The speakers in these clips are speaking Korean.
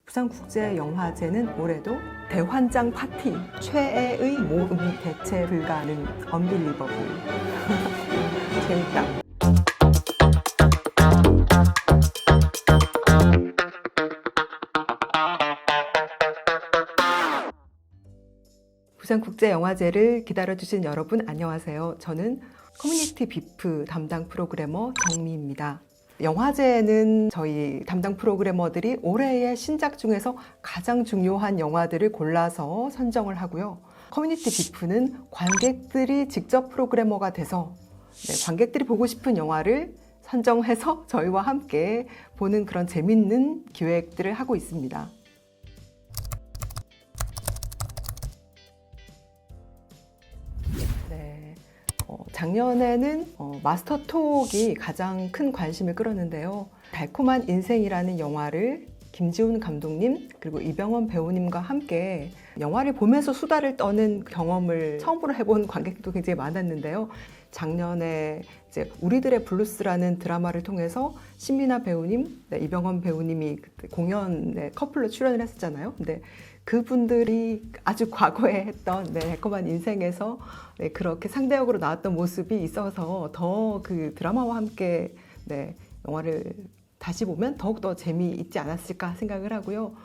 부산국제영화제는 올해도 대환장 파티, 최애의 모음이 대체 불가능, 언빌리버블. 재밌다. 부산국제영화제를 기다려주신 여러분 안녕하세요. 저는 커뮤니티 비프 담당 프로그래머 정미입니다. 영화제는 저희 담당 프로그래머들이 올해의 신작 중에서 가장 중요한 영화들을 골라서 선정을 하고요. 커뮤니티 비프는 관객들이 직접 프로그래머가 돼서 관객들이 보고 싶은 영화를 선정해서 저희와 함께 보는 그런 재밌는 기획들을 하고 있습니다. 작년에는 마스터톡이 가장 큰 관심을 끌었는데요. 달콤한 인생이라는 영화를 김지훈 감독님 그리고 이병헌 배우님과 함께 영화를 보면서 수다를 떠는 경험을 처음으로 해본 관객도 굉장히 많았는데요. 작년에 이제 우리들의 블루스라는 드라마를 통해서 신민아 배우님, 이병헌 배우님이 공연에 커플로 출연을 했었잖아요. 근데 그분들이 아주 과거에 했던 달콤한 인생에서 그렇게 상대역으로 나왔던 모습이 있어서 더 그 드라마와 함께 영화를 다시 보면 더욱더 재미있지 않았을까 생각을 하고요.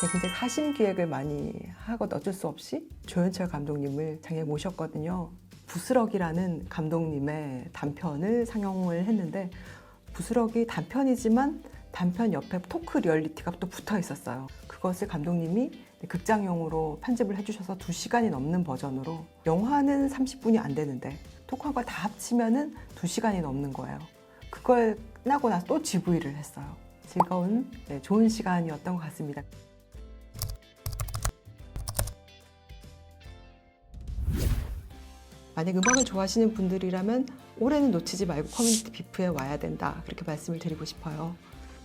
제가 굉장히 사심 기획을 많이 하거든 어쩔 수 없이 조연철 감독님을 작년에 모셨거든요. 부스럭이라는 감독님의 단편을 상영을 했는데 부스럭이 단편이지만 단편 옆에 토크 리얼리티가 또 붙어 있었어요. 그것을 감독님이 극장용으로 편집을 해주셔서 2시간이 넘는 버전으로 영화는 30분이 안 되는데 토크한 걸 다 합치면은 2시간이 넘는 거예요. 그걸 끝나고 나서 또 GV를 했어요. 즐거운, 좋은 시간이었던 것 같습니다. 만약 음악을 좋아하시는 분들이라면 올해는 놓치지 말고 커뮤니티 비프에 와야 된다 그렇게 말씀을 드리고 싶어요.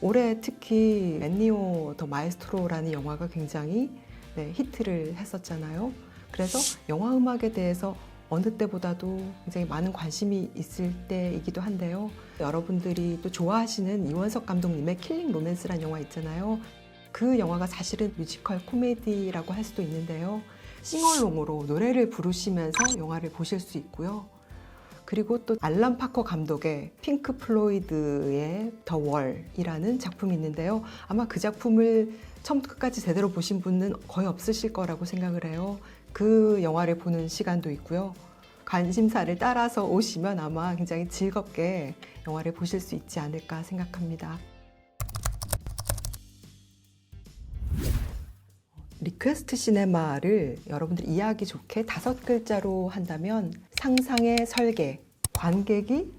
올해 특히 엔니오 더 마에스트로라는 영화가 굉장히 히트를 했었잖아요. 그래서 영화 음악에 대해서 어느 때보다도 굉장히 많은 관심이 있을 때이기도 한데요. 여러분들이 또 좋아하시는 이원석 감독님의 킬링 로맨스라는 영화 있잖아요. 그 영화가 사실은 뮤지컬 코미디라고 할 수도 있는데요. 싱얼롱으로 노래를 부르시면서 영화를 보실 수 있고요. 그리고 또 알란 파커 감독의 핑크 플로이드의 더 월이라는 작품이 있는데요. 아마 그 작품을 처음부터 끝까지 제대로 보신 분은 거의 없으실 거라고 생각을 해요. 그 영화를 보는 시간도 있고요. 관심사를 따라서 오시면 아마 굉장히 즐겁게 영화를 보실 수 있지 않을까 생각합니다. 리퀘스트 시네마를 여러분들이 이해하기 좋게 5글자로 한다면 상상의 설계, 관객이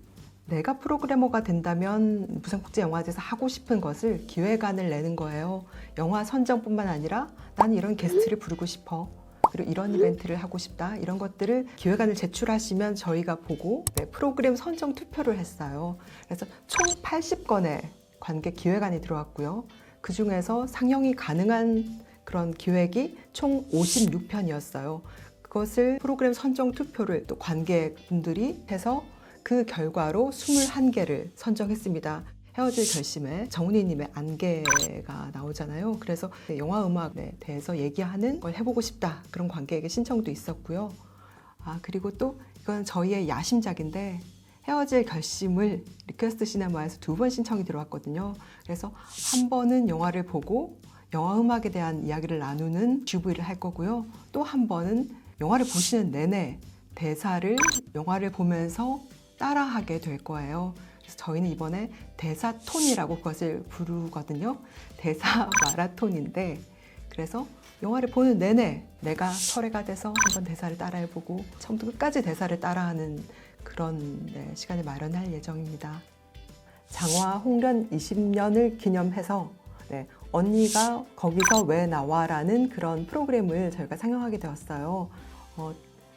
내가 프로그래머가 된다면 부산국제영화제에서 하고 싶은 것을 기획안을 내는 거예요. 영화 선정뿐만 아니라 나는 이런 게스트를 부르고 싶어. 그리고 이런 이벤트를 하고 싶다. 이런 것들을 기획안을 제출하시면 저희가 보고 프로그램 선정 투표를 했어요. 그래서 총 80건의 관객 기획안이 들어왔고요. 그 중에서 상영이 가능한 그런 기획이 총 56편이었어요. 그것을 프로그램 선정 투표를 또 관객분들이 해서 그 결과로 21개를 선정했습니다. 헤어질 결심에 정은희님의 안개가 나오잖아요. 그래서 영화 음악에 대해서 얘기하는 걸 해보고 싶다. 그런 관객에게 신청도 있었고요. 그리고 또 이건 저희의 야심작인데 헤어질 결심을 리퀘스트 시네마에서 2번 신청이 들어왔거든요. 그래서 한 번은 영화를 보고 영화 음악에 대한 이야기를 나누는 GV를 할 거고요. 또 한 번은 영화를 보시는 내내 대사를 영화를 보면서 따라하게 될 거예요. 그래서 저희는 이번에 대사톤이라고 그것을 부르거든요. 대사 마라톤인데 그래서 영화를 보는 내내 내가 설애가 돼서 한번 대사를 따라해보고 처음부터 끝까지 대사를 따라하는 그런 시간을 마련할 예정입니다. 장화 홍련 20년을 기념해서 언니가 거기서 왜 나와라는 그런 프로그램을 저희가 상영하게 되었어요.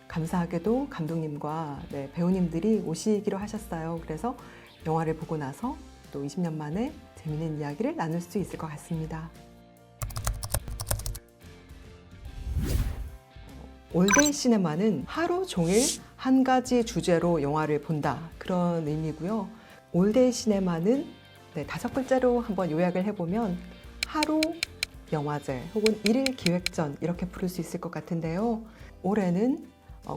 감사하게도 감독님과 배우님들이 오시기로 하셨어요. 그래서 영화를 보고 나서 또 20년 만에 재미있는 이야기를 나눌 수 있을 것 같습니다. 올데이 시네마는 하루 종일 한 가지 주제로 영화를 본다 그런 의미고요. 올데이 시네마는 5글자로 한번 요약을 해보면 하루 영화제 혹은 일일 기획전 이렇게 부를 수 있을 것 같은데요. 올해는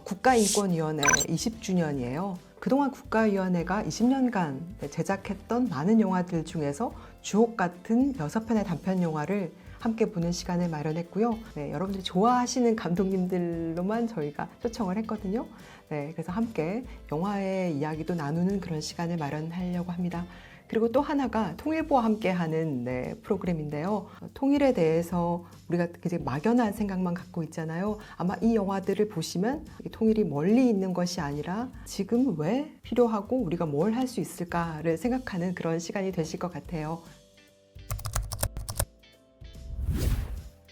국가인권위원회 20주년이에요. 그동안 국가위원회가 20년간 제작했던 많은 영화들 중에서 주옥 같은 6편의 단편 영화를 함께 보는 시간을 마련했고요. 네, 여러분들이 좋아하시는 감독님들로만 저희가 초청을 했거든요. 네, 그래서 함께 영화의 이야기도 나누는 그런 시간을 마련하려고 합니다. 그리고 또 하나가 통일부와 함께 하는 프로그램인데요. 통일에 대해서 우리가 굉장히 막연한 생각만 갖고 있잖아요. 아마 이 영화들을 보시면 통일이 멀리 있는 것이 아니라 지금 왜 필요하고 우리가 뭘 할 수 있을까를 생각하는 그런 시간이 되실 것 같아요.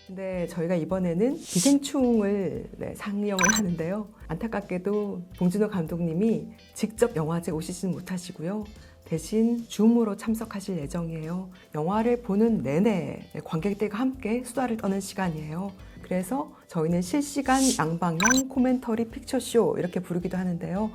네, 저희가 이번에는 기생충을 상영을 하는데요. 안타깝게도 봉준호 감독님이 직접 영화제에 오시지는 못하시고요. 대신 줌으로 참석하실 예정이에요. 영화를 보는 내내 관객들과 함께 수다를 떠는 시간이에요. 그래서 저희는 실시간 양방향 코멘터리 픽처쇼 이렇게 부르기도 하는데요.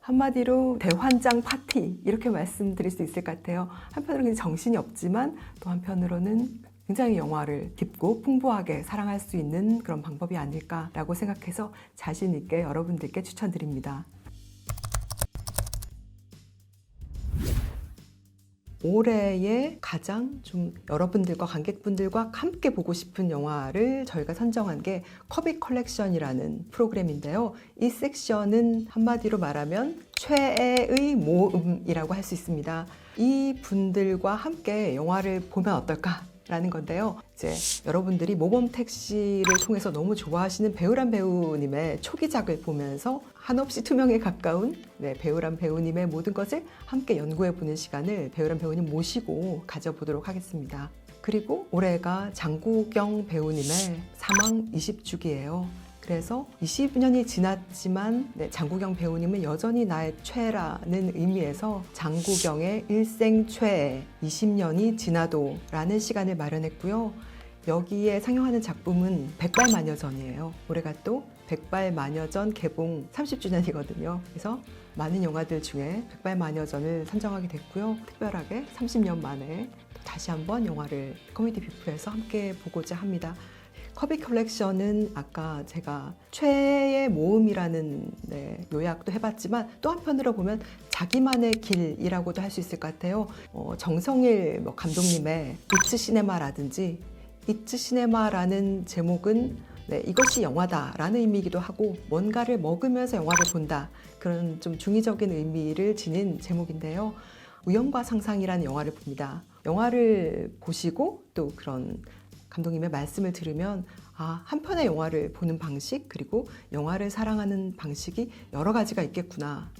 한마디로 대환장 파티 이렇게 말씀드릴 수 있을 것 같아요. 한편으로는 정신이 없지만 또 한편으로는 굉장히 영화를 깊고 풍부하게 사랑할 수 있는 그런 방법이 아닐까라고 생각해서 자신 있게 여러분들께 추천드립니다. 올해의 가장 좀 여러분들과 관객분들과 함께 보고 싶은 영화를 저희가 선정한 게 커빅 컬렉션이라는 프로그램인데요. 이 섹션은 한마디로 말하면 최애의 모음이라고 할 수 있습니다. 이 분들과 함께 영화를 보면 어떨까? 라는 건데요. 이제 여러분들이 모범택시를 통해서 너무 좋아하시는 배우란 배우님의 초기작을 보면서 한없이 투명에 가까운 배우란 배우님의 모든 것을 함께 연구해보는 시간을 배우란 배우님 모시고 가져보도록 하겠습니다. 그리고 올해가 장국영 배우님의 사망 20주기예요. 그래서 20년이 지났지만 장국영 배우님은 여전히 나의 최애라는 의미에서 장국영의 일생 최애 20년이 지나도 라는 시간을 마련했고요. 여기에 상영하는 작품은 백발마녀전이에요. 올해가 또 백발마녀전 개봉 30주년이거든요. 그래서 많은 영화들 중에 백발마녀전을 선정하게 됐고요. 특별하게 30년 만에 다시 한번 영화를 코미디 뷰프에서 함께 보고자 합니다. 커빅 컬렉션은 아까 제가 최애의 모음이라는 요약도 해봤지만 또 한편으로 보면 자기만의 길이라고도 할 수 있을 것 같아요. 정성일 감독님의 이츠 시네마라든지 이츠 시네마라는 제목은 이것이 영화다라는 의미이기도 하고 뭔가를 먹으면서 영화를 본다 그런 좀 중의적인 의미를 지닌 제목인데요. 우연과 상상이라는 영화를 봅니다. 영화를 보시고 또 그런 감독님의 말씀을 들으면 한 편의 영화를 보는 방식 그리고 영화를 사랑하는 방식이 여러 가지가 있겠구나.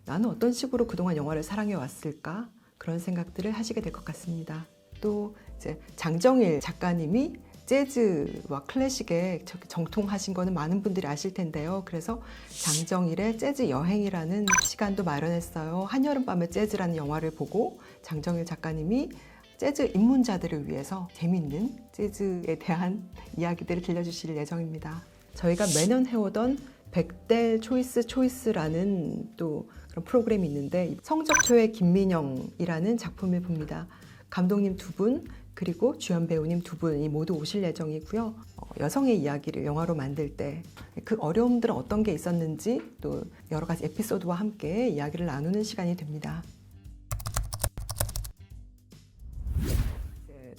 나는 어떤 식으로 그동안 영화를 사랑해 왔을까? 그런 생각들을 하시게 될 것 같습니다. 또 이제 장정일 작가님이 재즈와 클래식에 정통하신 거는 많은 분들이 아실 텐데요. 그래서 장정일의 재즈 여행이라는 시간도 마련했어요. 한여름밤의 재즈라는 영화를 보고 장정일 작가님이 재즈 입문자들을 위해서 재밌는 재즈에 대한 이야기들을 들려주실 예정입니다. 저희가 매년 해오던 백델 초이스라는 또 그런 프로그램이 있는데 성적표의 김민영이라는 작품을 봅니다. 감독님 2분 그리고 주연 배우님 2분이 모두 오실 예정이고요. 여성의 이야기를 영화로 만들 때 그 어려움들은 어떤 게 있었는지 또 여러 가지 에피소드와 함께 이야기를 나누는 시간이 됩니다.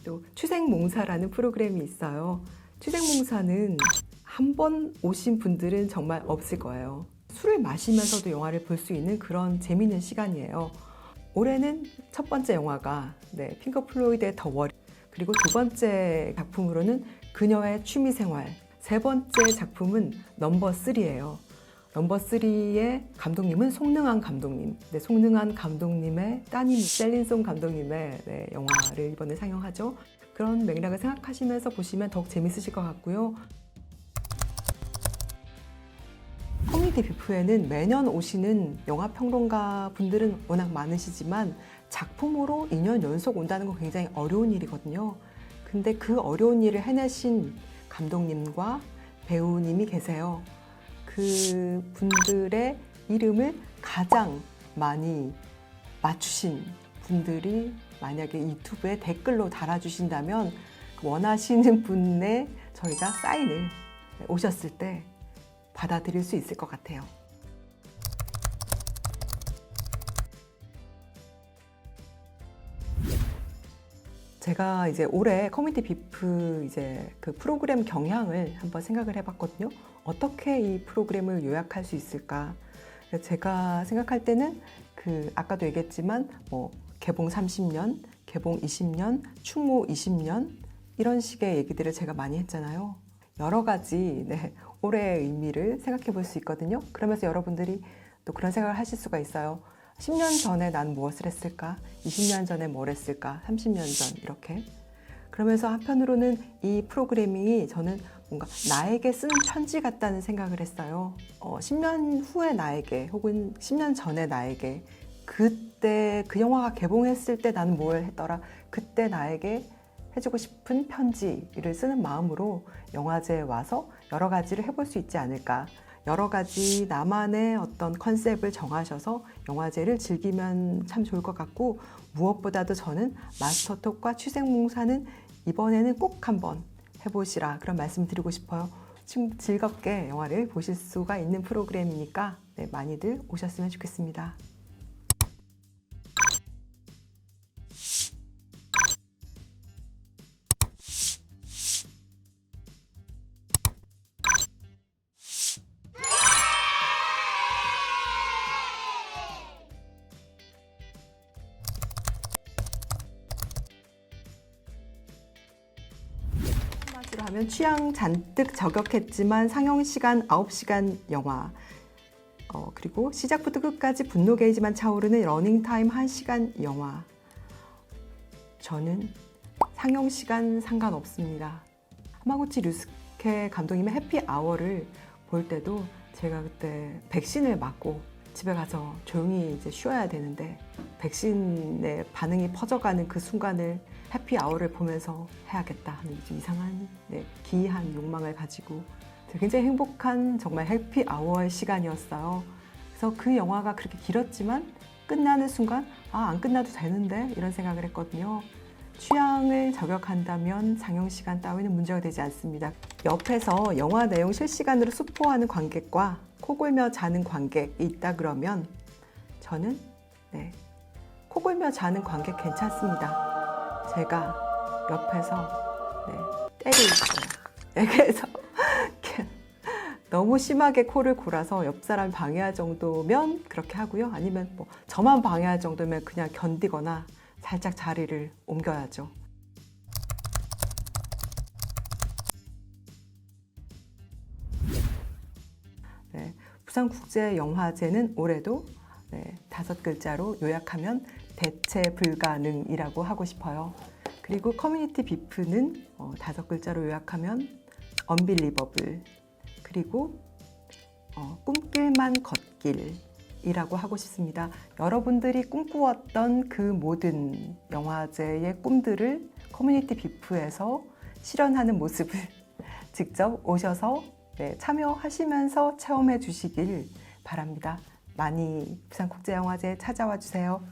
또 추생몽사라는 프로그램이 있어요. 추생몽사는 한 번 오신 분들은 정말 없을 거예요. 술을 마시면서도 영화를 볼 수 있는 그런 재미있는 시간이에요. 올해는 첫 번째 영화가 핑크 플로이드의 더 워리 그리고 두 번째 작품으로는 그녀의 취미생활 세 번째 작품은 넘버 3예요. 넘버 3의 감독님은 송능한 감독님. 송능한 감독님의 따님 셀린송 감독님의 영화를 이번에 상영하죠. 그런 맥락을 생각하시면서 보시면 더욱 재밌으실 것 같고요. 코미디 뷰프에는 매년 오시는 영화평론가 분들은 워낙 많으시지만 작품으로 2년 연속 온다는 건 굉장히 어려운 일이거든요. 근데 그 어려운 일을 해내신 감독님과 배우님이 계세요. 그 분들의 이름을 가장 많이 맞추신 분들이 만약에 유튜브에 댓글로 달아주신다면 원하시는 분의 저희가 사인을 오셨을 때 받아들일 수 있을 것 같아요. 제가 이제 올해 커뮤니티 비프 이제 그 프로그램 경향을 한번 생각을 해봤거든요. 어떻게 이 프로그램을 요약할 수 있을까? 제가 생각할 때는 그 아까도 얘기했지만 뭐 개봉 30년, 개봉 20년, 충무 20년 이런 식의 얘기들을 제가 많이 했잖아요. 여러 가지 올해의 의미를 생각해 볼 수 있거든요. 그러면서 여러분들이 또 그런 생각을 하실 수가 있어요. 10년 전에 난 무엇을 했을까? 20년 전에 뭘 했을까? 30년 전 이렇게. 그러면서 한편으로는 이 프로그래밍이 저는 뭔가 나에게 쓰는 편지 같다는 생각을 했어요. 10년 후의 나에게 혹은 10년 전의 나에게 그때 그 영화가 개봉했을 때 나는 뭘 했더라. 그때 나에게 해주고 싶은 편지를 쓰는 마음으로 영화제에 와서 여러 가지를 해볼 수 있지 않을까. 여러 가지 나만의 어떤 컨셉을 정하셔서 영화제를 즐기면 참 좋을 것 같고, 무엇보다도 저는 마스터톡과 취생몽사는 이번에는 꼭 한번 해보시라 그런 말씀 드리고 싶어요. 지금 즐겁게 영화를 보실 수가 있는 프로그램이니까 많이들 오셨으면 좋겠습니다. 한마디로 하면 취향 잔뜩 저격했지만 상영시간 9시간 영화, 그리고 시작부터 끝까지 분노 게이지만 차오르는 러닝타임 1시간 영화. 저는 상영시간 상관없습니다. 하마구치 류스케 감독님의 해피아워를 볼 때도 제가 그때 백신을 맞고 집에 가서 조용히 이제 쉬어야 되는데 백신의 반응이 퍼져가는 그 순간을 해피아워를 보면서 해야겠다 하는 좀 이상한 기이한 욕망을 가지고 굉장히 행복한 정말 해피아워의 시간이었어요. 그래서 그 영화가 그렇게 길었지만 끝나는 순간 안 끝나도 되는데 이런 생각을 했거든요. 취향을 저격한다면 상영시간 따위는 문제가 되지 않습니다. 옆에서 영화 내용 실시간으로 스포하는 관객과 코골며 자는 관객이 있다 그러면 저는 코골며 자는 관객 괜찮습니다. 제가 옆에서 때리고 있어요. 그래서 너무 심하게 코를 골아서 옆 사람 방해할 정도면 그렇게 하고요. 아니면 뭐 저만 방해할 정도면 그냥 견디거나 살짝 자리를 옮겨야죠. 부산국제영화제는 올해도 5글자로 요약하면 대체 불가능이라고 하고 싶어요. 그리고 커뮤니티 비프는 5글자로 요약하면 언빌리버블, 그리고 꿈길만 걷길이라고 하고 싶습니다. 여러분들이 꿈꾸었던 그 모든 영화제의 꿈들을 커뮤니티 비프에서 실현하는 모습을 직접 오셔서 참여하시면서 체험해 주시길 바랍니다. 많이 부산국제영화제에 찾아와 주세요.